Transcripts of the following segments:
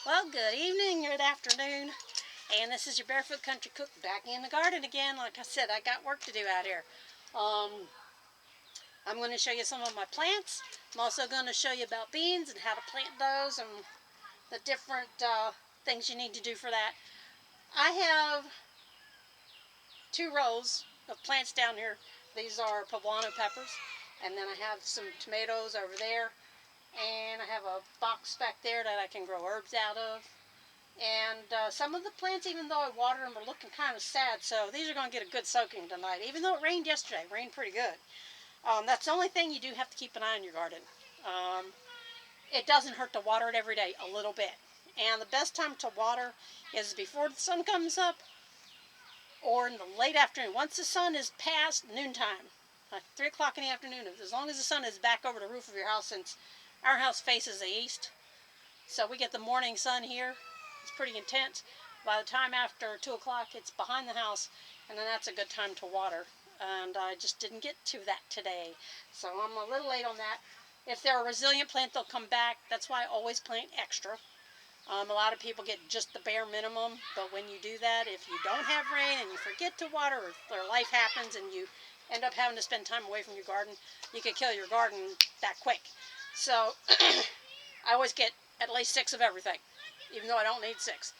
Well, good evening, good afternoon, and this is your Barefoot Country Cook back in the garden again. Like I said, I got work to do out here. I'm going to show you some of my plants. I'm also going to show you about beans and how to plant those and the different things you need to do for that. I have 2 rows of plants down here. These are poblano peppers, and then I have some tomatoes over there, and I have a box back there that I can grow herbs out of. And some of the plants, even though I water them, are looking kind of sad. So these are going to get a good soaking tonight. Even though it rained yesterday, it rained pretty good. That's the only thing you do have to keep an eye on your garden. It doesn't hurt to water it every day, a little bit. And the best time to water is before the sun comes up or in the late afternoon. Once the sun is past noontime, like 3 o'clock in the afternoon, as long as the sun is back over the roof of your house, since our house faces the east. So we get the morning sun here. It's pretty intense. By the time after 2 o'clock, it's behind the house, and then that's a good time to water. And I just didn't get to that today, so I'm a little late on that. If they're a resilient plant, they'll come back. That's why I always plant extra. A lot of people get just the bare minimum, but when you do that, if you don't have rain and you forget to water, or life happens and you end up having to spend time away from your garden, you could kill your garden that quick. So I always get at least 6 of everything, even though I don't need 6.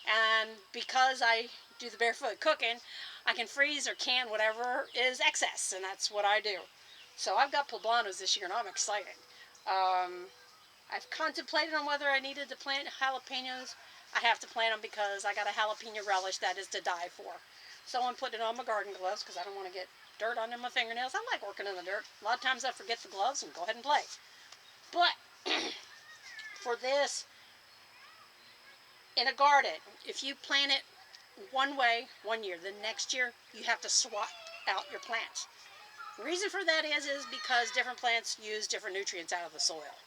And because I do the barefoot cooking, I can freeze or can whatever is excess, and that's what I do. So I've got poblanos this year, and I'm excited. I've contemplated on whether I needed to plant jalapenos. I have to plant them because I got a jalapeno relish that is to die for. So I'm putting it on my garden gloves because I don't want to get dirt under my fingernails. I like working in the dirt. A lot of times I forget the gloves and go ahead and play. But for this, in a garden, if you plant it one way one year, the next year you have to swap out your plants. The reason for that is because different plants use different nutrients out of the soil.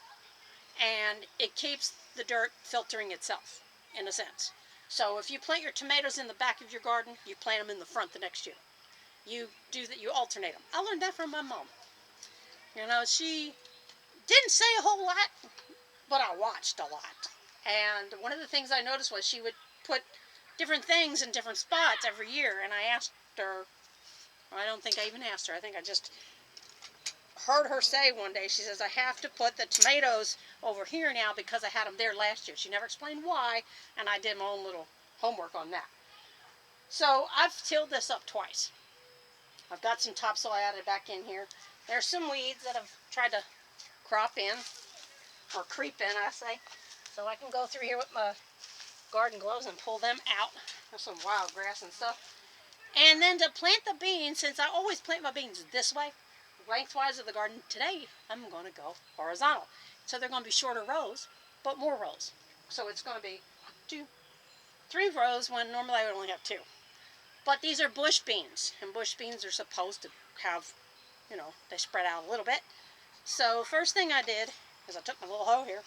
And it keeps the dirt filtering itself, in a sense. So if you plant your tomatoes in the back of your garden, you plant them in the front the next year. You do that, you alternate them. I learned that from my mom. You know, she didn't say a whole lot, but I watched a lot. And one of the things I noticed was she would put different things in different spots every year. And I asked her, I don't think I even asked her, I think I just heard her say one day, she says, I have to put the tomatoes over here now because I had them there last year. She never explained why, and I did my own little homework on that. So I've tilled this up twice. I've got some topsoil added back in here. There's some weeds that I've tried to crop in, or creep in, I say. So I can go through here with my garden gloves and pull them out. There's some wild grass and stuff. And then to plant the beans, since I always plant my beans this way, lengthwise of the garden, today I'm going to go horizontal. So they're going to be shorter rows, but more rows. So it's going to be 2, 3 rows when normally I would only have 2. But these are bush beans, and bush beans are supposed to have, you know, they spread out a little bit. So first thing I did is I took my little hoe here,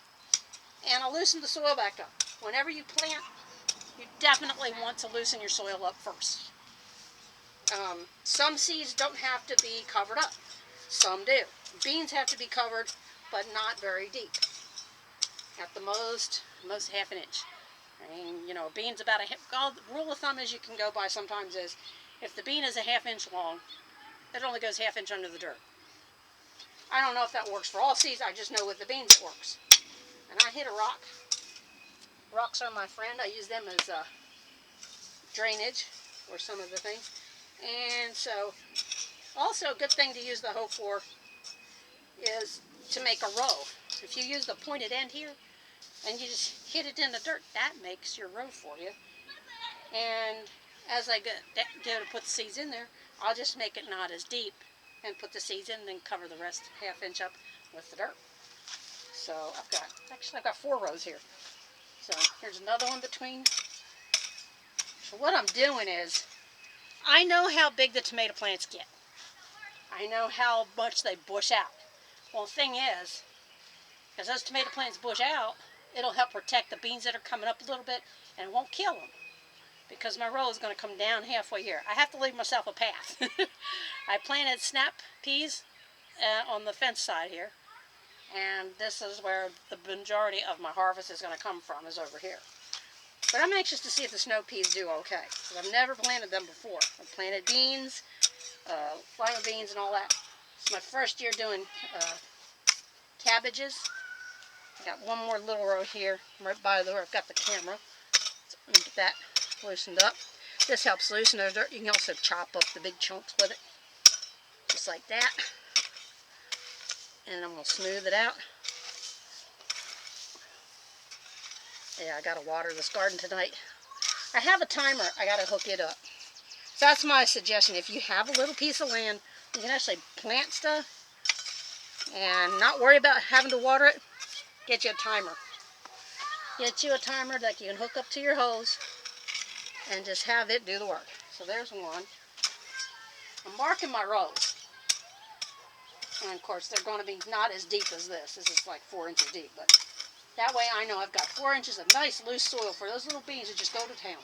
and I loosened the soil back up. Whenever you plant, you definitely want to loosen your soil up first. Some seeds don't have to be covered up. Some do. Beans have to be covered, but not very deep. At the most half an inch. I mean, you know, a bean's about a half. The rule of thumb is you can go by sometimes is, if the bean is a half inch long, it only goes half inch under the dirt. I don't know if that works for all seeds. I just know with the beans it works. And I hit a rock. Rocks are my friend. I use them as drainage for some of the things. And so, also a good thing to use the hoe for is to make a row. If you use the pointed end here and you just hit it in the dirt, that makes your row for you. And as I go to put the seeds in there, I'll just make it not as deep and put the seeds in, and then cover the rest half inch up with the dirt. So I've got 4 rows here. So here's another one between. So what I'm doing is, I know how big the tomato plants get. I know how much they bush out. Well, the thing is, as those tomato plants bush out, it'll help protect the beans that are coming up a little bit, and it won't kill them, because my row is going to come down halfway here. I have to leave myself a path. I planted snap peas on the fence side here, And this is where the majority of my harvest is going to come from, is over here. But I'm anxious to see if the snow peas do okay, because I've never planted them before. I've planted beans, lima beans and all that. It's my first year doing cabbages. I got one more little row here, right by where I've got the camera. So let me get that loosened up. This helps loosen the dirt. You can also chop up the big chunks with it, just like that. And I'm going to smooth it out. Yeah, I got to water this garden tonight. I have a timer. I got to hook it up. So that's my suggestion. If you have a little piece of land, you can actually plant stuff and not worry about having to water it. Get you a timer. Get you a timer that you can hook up to your hose and just have it do the work. So there's one. I'm marking my rows. And of course, they're going to be not as deep as this. This is like 4 inches deep, but that way I know I've got 4 inches of nice loose soil for those little beans that just go to town.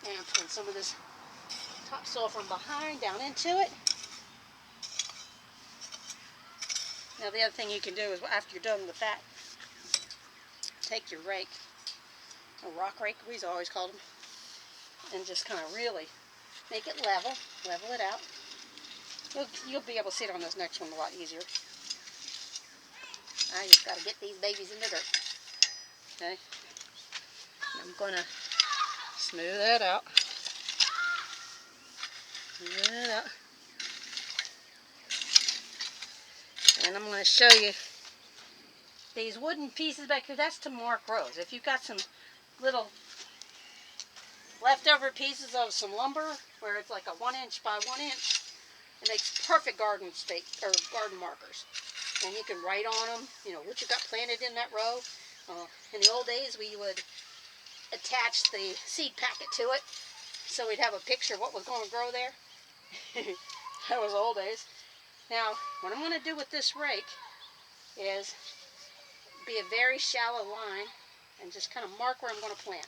And put some of this topsoil from behind down into it. Now the other thing you can do is after you're done with that, take your rake, a rock rake we've always called them, and just kind of really make it level it out. You'll be able to see it on this next one a lot easier. I just got to get these babies in the dirt. Okay, I'm going to smooth that out. Smooth that out. And I'm going to show you these wooden pieces back here. That's to mark rows. If you've got some little leftover pieces of some lumber where it's like a 1 inch by 1 inch, it makes perfect garden stake or garden markers. And you can write on them, you know, what you got planted in that row. In the old days, we would attach the seed packet to it, so we'd have a picture of what was going to grow there. That was old days. Now, what I'm going to do with this rake is be a very shallow line and just kind of mark where I'm going to plant.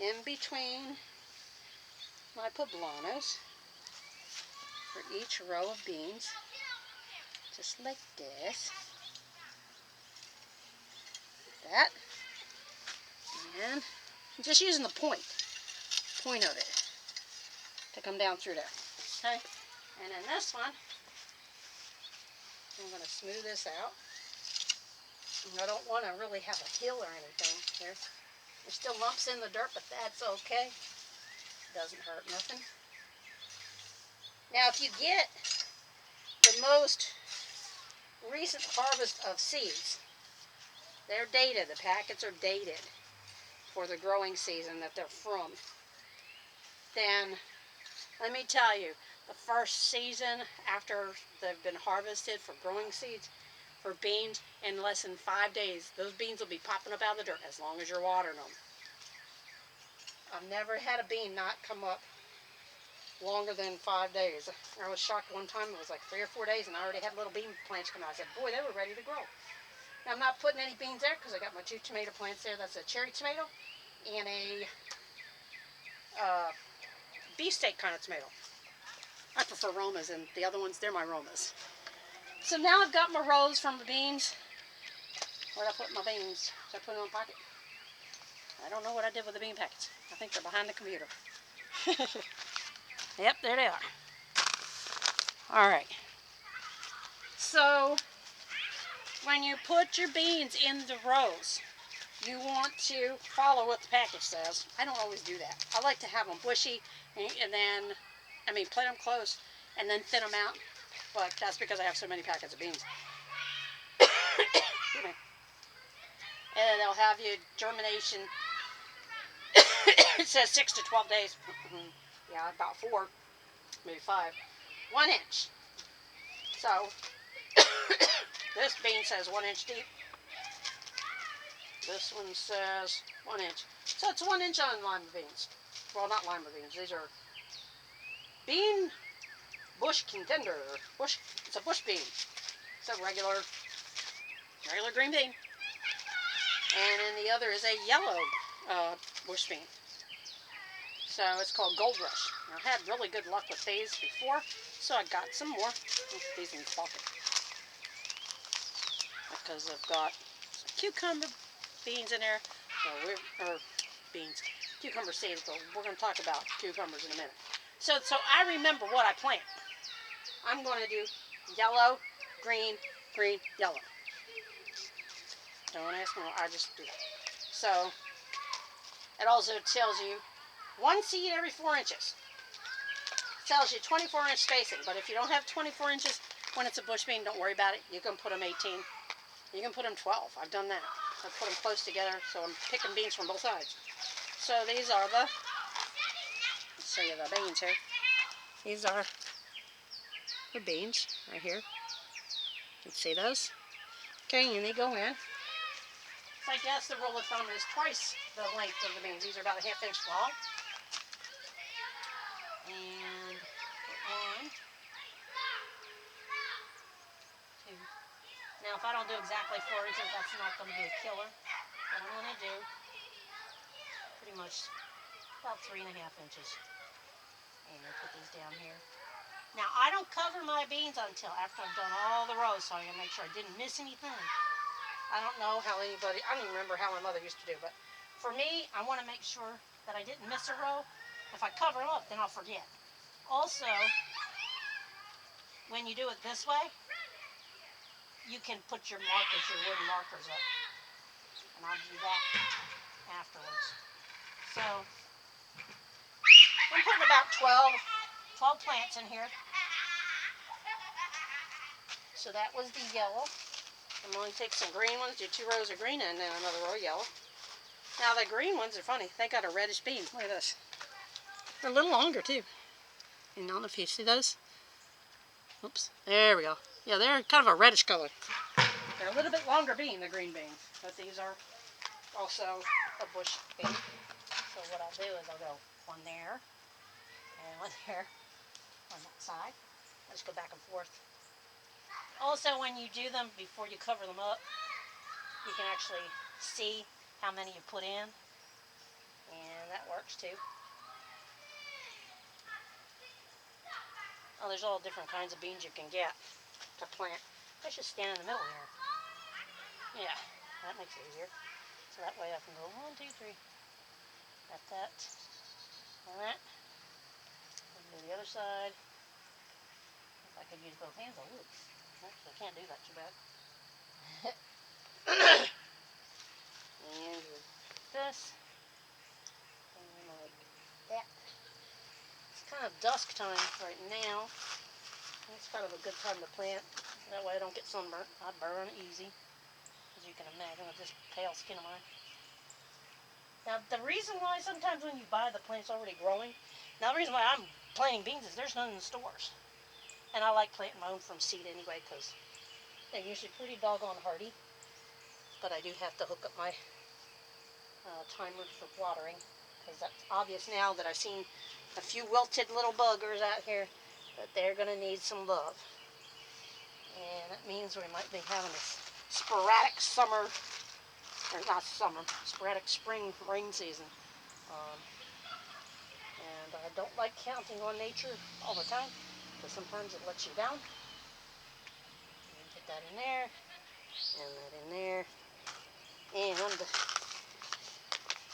In between my poblanos for each row of beans, just like this. That. And I'm just using the point of it to come down through there. Okay? And then this one, I'm going to smooth this out. And I don't want to really have a hill or anything here. There's still lumps in the dirt, but that's okay. Doesn't hurt nothing. Now, if you get the most recent harvest of seeds, they're dated. The packets are dated for the growing season that they're from. Then, let me tell you, the first season after they've been harvested for growing seeds, for beans, in less than 5 days, those beans will be popping up out of the dirt as long as you're watering them. I've never had a bean not come up longer than 5 days. I was shocked one time, it was like 3 or 4 days, and I already had little bean plants come out. I said, boy, they were ready to grow. Now, I'm not putting any beans there because I got my 2 tomato plants there. That's a cherry tomato and a beefsteak kind of tomato. I prefer Romas, and the other ones, they're my Romas. So now I've got my rows from the beans. Where'd I put my beans? Did I put them in my pocket? I don't know what I did with the bean packets. I think they're behind the computer. Yep, there they are. All right. So when you put your beans in the rows, you want to follow what the package says. I don't always do that. I like to have them bushy and then, plant them close and then thin them out. But that's because I have so many packets of beans. Excuse me. And they'll have you germination. It says 6 to 12 days. Yeah, about 4, maybe 5. 1 inch. So, this bean says 1 inch deep. This one says 1 inch. So it's 1 inch on lima beans. Well, not lima beans. These are bean bush contender. It's a bush bean. It's a regular green bean. And then the other is a yellow bush bean. So it's called Gold Rush. Now, I had really good luck with these before, so I got some more. These in the pocket. because I've got some cucumber beans in there. Or beans, cucumber seeds, but we're going to talk about cucumbers in a minute. So I remember what I plant. I'm going to do yellow, green, green, yellow. Don't ask me, I just do that. So it also tells you one seed every 4 inches. It tells you 24-inch spacing, but if you don't have 24 inches when it's a bush bean, don't worry about it. You can put them 18. You can put them 12. I've done that. I put them close together, so I'm picking beans from both sides. So these are the, let's show you the beans here. These are the beans right here. You can see those. Okay, and they go in. So I guess the rule of thumb is twice the length of the beans. These are about a 1/2 inch long. And put 1, 2. Now if I don't do exactly 4 inches, that's not going to be a killer. But I'm going to do pretty much about 3.5 inches. And put these down here. Now I don't cover my beans until after I've done all the rows, so I gotta make sure I didn't miss anything. I don't know how anybody, I don't even remember how my mother used to do, but for me, I want to make sure that I didn't miss a row. If I cover them up, then I'll forget. Also, when you do it this way, you can put your markers, your wooden markers up. And I'll do that afterwards. So, I'm putting about 12 plants in here. So that was the yellow. I'm going to take some green ones, do 2 rows of green and then another row of yellow. Now the green ones are funny. They got a reddish bean. Look at this. They're a little longer too. And I don't know if you see those. Oops. There we go. Yeah, they're kind of a reddish color. They're a little bit longer bean, the green beans. But these are also a bush bean. So what I'll do is I'll go one there and one there on that side. I just go back and forth. Also, when you do them, before you cover them up, you can actually see how many you put in, and that works too. Oh, there's all different kinds of beans you can get to plant. I should stand in the middle here. Yeah, that makes it easier. So that way I can go 1, 2, 3. Got that, and that. And do the other side. If I could use both hands, I would. Actually, I can't do that too bad. And this, and like that. It's kind of dusk time right now. It's kind of a good time to plant. That way I don't get sunburnt. I burn easy, as you can imagine with this pale skin of mine. Now the reason why sometimes when you buy the plants already growing, now the reason why I'm planting beans is there's none in the stores. And I like planting my own from seed anyway because they're usually pretty doggone hardy. But I do have to hook up my timer for watering, because that's obvious now that I've seen a few wilted little buggers out here that they're going to need some love. And that means we might be having a sporadic summer, or not summer, sporadic spring rain season. And I don't like counting on nature all the time, because sometimes it lets you down. And put that in there, and that in there, and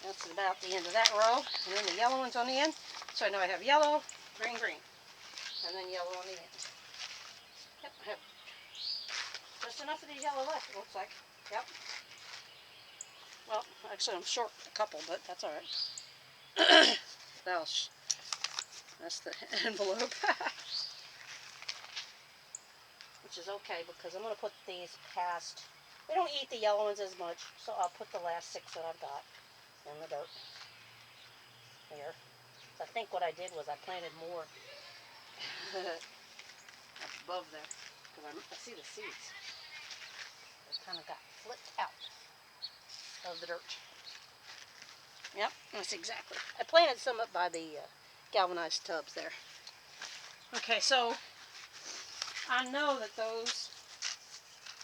that's about the end of that row. And then the yellow one's on the end. So I know I have yellow, green, green. And then yellow on the end. Yep, I have just enough of these yellow left, it looks like. Yep. Well, actually I'm short a couple, but that's alright. That's the envelope. Which is okay, because I'm going to put these past. We don't eat the yellow ones as much, so I'll put the last 6 that I've got in the dirt here. So I think what I did was I planted more above there, because I see the seeds. It kind of got flipped out of the dirt. Yep, that's exactly. I planted some up by the galvanized tubs there. Okay, so I know that those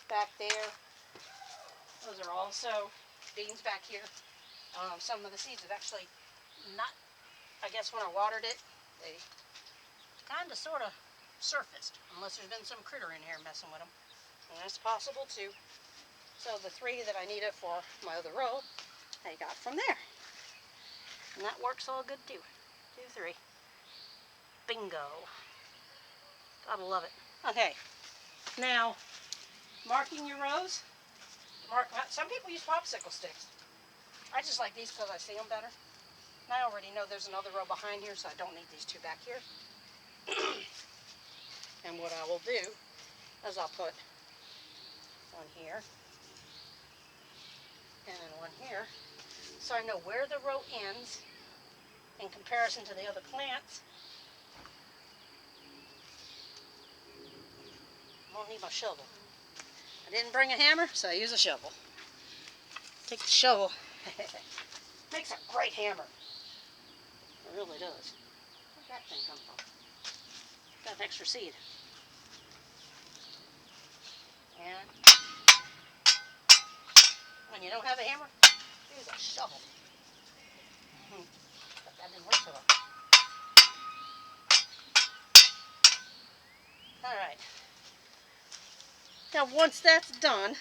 back there, those are also beans back here. Some of the seeds have actually not, I guess when I watered it, they kind of sort of surfaced, unless there's been some critter in here messing with them. And that's possible too. So the 3 that I needed for my other row, I got from there. And that works all good too. 2, 3. Bingo. Gotta love it. Okay, now marking your rows. Some people use popsicle sticks. I just like these because I see them better. And I already know there's another row behind here, so I don't need these 2 back here. And what I will do is I'll put one here and then one here, so I know where the row ends in comparison to the other plants. I'm gonna need my shovel. I didn't bring a hammer, so I use a shovel. Take the shovel. Makes a great hammer. It really does. Where'd that thing come from? Got an extra seed. And when you don't have a hammer, use a shovel. But that didn't work so well. Alright. Now once that's done,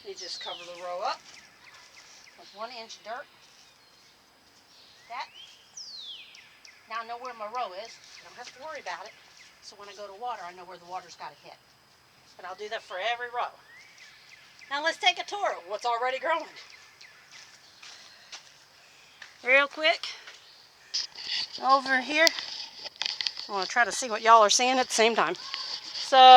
you just cover the row up with 1 inch dirt. That. Now I know where my row is. I don't have to worry about it. So when I go to water, I know where the water's got to hit. But I'll do that for every row. Now let's take a tour of what's already growing. Real quick. Over here. I want to try to see what y'all are seeing at the same time. So